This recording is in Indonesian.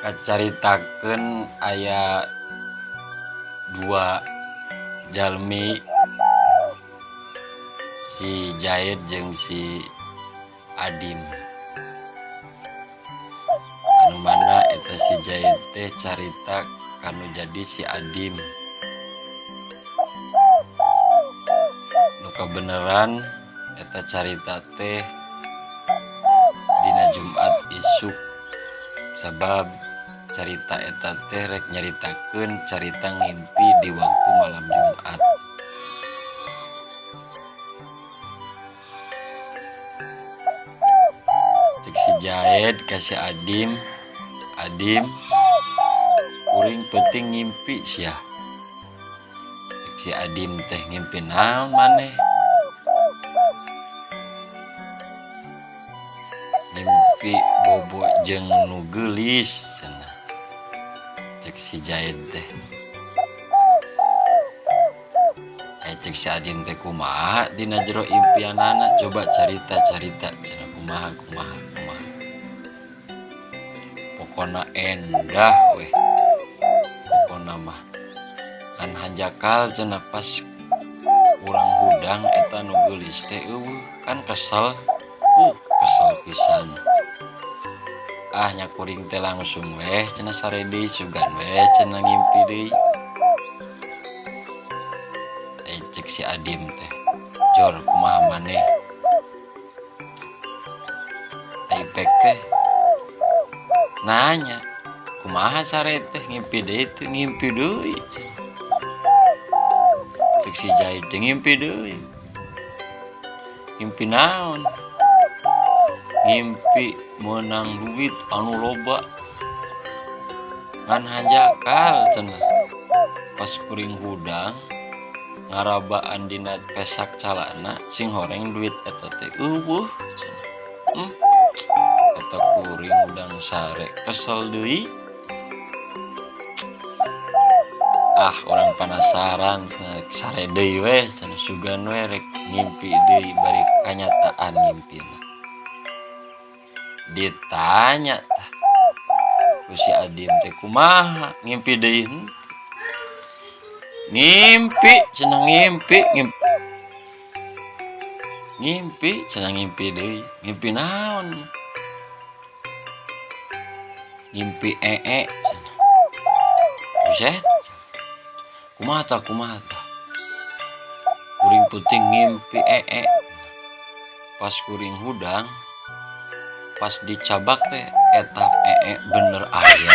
kacaritakeun aya dua jalmi, si Jaid jeung si Adim. Anu mana eta si Jaid teh carita kanu jadi si Adim. Nu kabeneran eta carita teh dina Jumat isuk, sabab carita eta teh rek nyaritakeun carita ngimpi di waktu malam Jumat. Cek si Jaid ka si Adim, kuring penting ngimpi sia. Cek si Adim teh ngimpi naon maneh? Ngimpi bobo jeung nu geulis cenah. Cek si Jaid teh. Cek si Adim teh kumaha dina jero impianana, coba carita-carita cenah kumaha. Pokona endah weh. Pokona mah kan hanjakal cenah pas urang hudang eta nu geulis teh kan kesel. Kesel pisan. Nya kuring teh langsung weh cenah sare deui sugan weh cenah ngimpi deui. Cek si Adim teh, "Jor kumaha maneh?" Aipek teh nanya, "Kumaha sare teh ngimpi deui teu?" "Ngimpi deui." Cek si Jaid teh, "Ngimpi deui." "Ngimpi naon?" "Ngimpi menang duit anu loba." "Ngan hanjakal cenah pas kuring hudang ngarabaan dina pesak calana sing horeng duit eta teh eueuh cenah. Eta kuring hudang sare kesel deui. Orang penasaran cenah sare deui we cenah sugan we rek ngimpi deui bari kanyataan ngimpina. Ditanya tah ku si Adim teh, "Kumaha ngimpi deui?" "Ngimpi cenah ngimpi cenah ngimpi deui." "Ngimpi naon?" "Ngimpi cenah." "Buset. Kumaha tah? Kuring penting ngimpi Pas kuring hudang, pas dicabak teh eta bener aya.